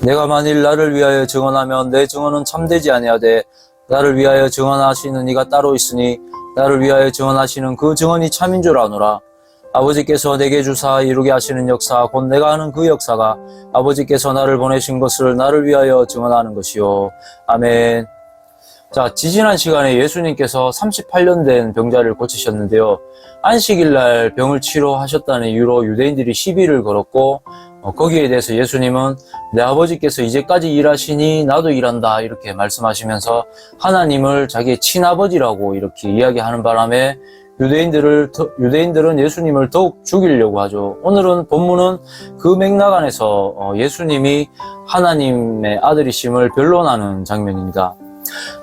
내가 만일 나를 위하여 증언하면 내 증언은 참되지 아니하되 나를 위하여 증언하시는 이가 따로 있으니 나를 위하여 증언하시는 그 증언이 참인 줄 아노라. 아버지께서 내게 주사 이루게 하시는 역사 곧 내가 하는 그 역사가 아버지께서 나를 보내신 것을 나를 위하여 증언하는 것이요. 아멘. 자, 지지난 시간에 예수님께서 38년 된 병자를 고치셨는데요. 안식일날 병을 치료하셨다는 이유로 유대인들이 시비를 걸었고 거기에 대해서 예수님은 내 아버지께서 이제까지 일하시니 나도 일한다 이렇게 말씀하시면서 하나님을 자기의 친아버지라고 이렇게 이야기하는 바람에 유대인들은 예수님을 더욱 죽이려고 하죠. 오늘은 본문은 그 맥락 안에서 예수님이 하나님의 아들이심을 변론하는 장면입니다.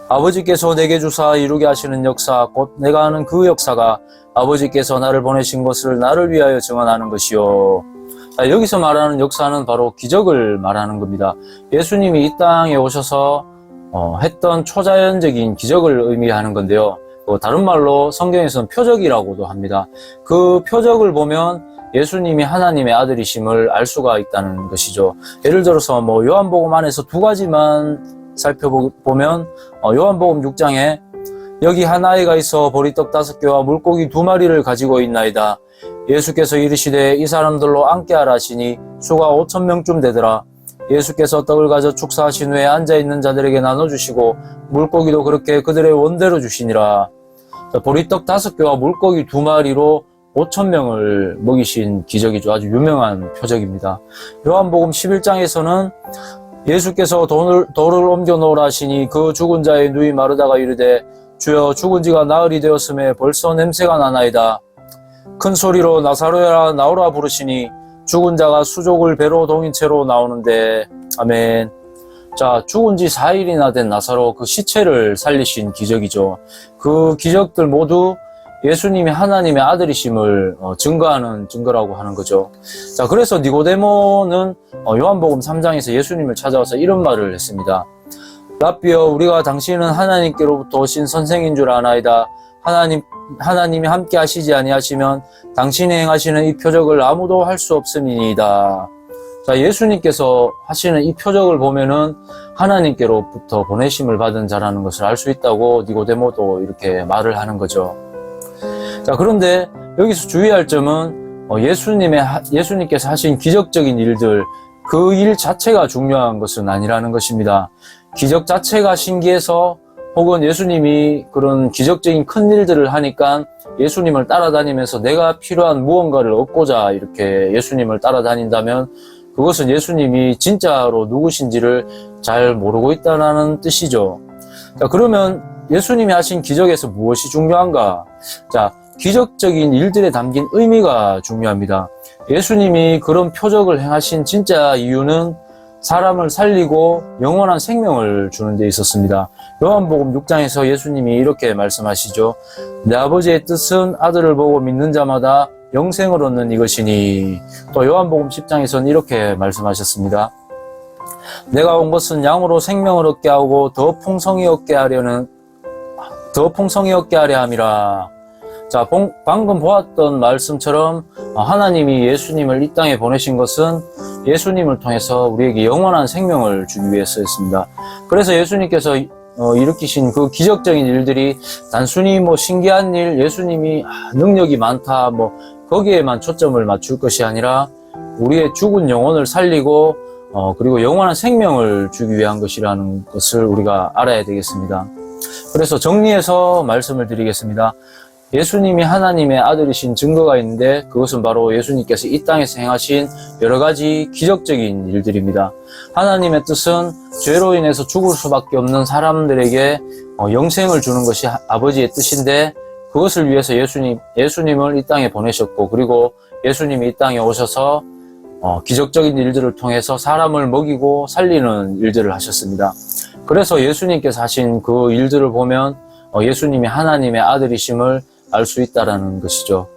아버지께서 내게 주사 이루게 하시는 역사 곧 내가 하는 그 역사가 아버지께서 나를 보내신 것을 나를 위하여 증언하는 것이요. 자, 여기서 말하는 역사는 바로 기적을 말하는 겁니다. 예수님이 이 땅에 오셔서 했던 초자연적인 기적을 의미하는 건데요. 다른 말로 성경에서는 표적이라고도 합니다. 그 표적을 보면 예수님이 하나님의 아들이심을 알 수가 있다는 것이죠. 예를 들어서 요한복음 안에서 두 가지만 살펴보면 요한복음 6장에 여기 한 아이가 있어 보리떡 5개와 물고기 2마리를 가지고 있나이다. 예수께서 이르시되 이 사람들로 앉게 하라 하시니 수가 5,000명쯤 되더라. 예수께서 떡을 가져 축사하신 후에 앉아있는 자들에게 나눠주시고 물고기도 그렇게 그들의 원대로 주시니라. 보리떡 5개와 물고기 2마리로 5,000명을 먹이신 기적이죠. 아주 유명한 표적입니다. 요한복음 11장에서는 예수께서 돌을 옮겨 놓으라 하시니 그 죽은 자의 누이 마르다가 이르되 주여 죽은 지가 나흘이 되었음에 벌써 냄새가 나나이다. 큰 소리로 나사로야 나오라 부르시니 죽은 자가 수족을 배로 동인 채로 나오는데 아멘. 자, 죽은 지 4일이나 된 나사로 그 시체를 살리신 기적이죠. 그 기적들 모두 예수님이 하나님의 아들이심을 증거하는 증거라고 하는 거죠. 자, 그래서 니고데모는 요한복음 3장에서 예수님을 찾아와서 이런 말을 했습니다. 랍비여, 우리가 당신은 하나님께로부터 오신 선생인 줄 아나이다. 하나님이 함께 하시지 아니하시면 당신이 행하시는 이 표적을 아무도 할 수 없음이니이다. 자, 예수님께서 하시는 이 표적을 보면은 하나님께로부터 보내심을 받은 자라는 것을 알 수 있다고 니고데모도 이렇게 말을 하는 거죠. 자, 그런데 여기서 주의할 점은 예수님께서 하신 기적적인 일들, 그 일 자체가 중요한 것은 아니라는 것입니다. 기적 자체가 신기해서 혹은 예수님이 그런 기적적인 큰 일들을 하니까 예수님을 따라다니면서 내가 필요한 무언가를 얻고자 이렇게 예수님을 따라다닌다면 그것은 예수님이 진짜로 누구신지를 잘 모르고 있다는 뜻이죠. 자, 그러면 예수님이 하신 기적에서 무엇이 중요한가? 자, 기적적인 일들에 담긴 의미가 중요합니다. 예수님이 그런 표적을 행하신 진짜 이유는 사람을 살리고 영원한 생명을 주는 데 있었습니다. 요한복음 6장에서 예수님이 이렇게 말씀하시죠. 내 아버지의 뜻은 아들을 보고 믿는 자마다 영생을 얻는 이것이니. 또 요한복음 10장에서는 이렇게 말씀하셨습니다. 내가 온 것은 양으로 생명을 얻게 하고 더 풍성히 얻게 하려 함이라. 자, 방금 보았던 말씀처럼 하나님이 예수님을 이 땅에 보내신 것은 예수님을 통해서 우리에게 영원한 생명을 주기 위해서였습니다. 그래서 예수님께서 일으키신 그 기적적인 일들이 단순히 신기한 일, 예수님이 능력이 많다, 거기에만 초점을 맞출 것이 아니라 우리의 죽은 영혼을 살리고 그리고 영원한 생명을 주기 위한 것이라는 것을 우리가 알아야 되겠습니다. 그래서 정리해서 말씀을 드리겠습니다. 예수님이 하나님의 아들이신 증거가 있는데 그것은 바로 예수님께서 이 땅에서 행하신 여러 가지 기적적인 일들입니다. 하나님의 뜻은 죄로 인해서 죽을 수밖에 없는 사람들에게 영생을 주는 것이 아버지의 뜻인데 그것을 위해서 예수님을 이 땅에 보내셨고 그리고 예수님이 이 땅에 오셔서 기적적인 일들을 통해서 사람을 먹이고 살리는 일들을 하셨습니다. 그래서 예수님께서 하신 그 일들을 보면 예수님이 하나님의 아들이심을 알 수 있다라는 것이죠.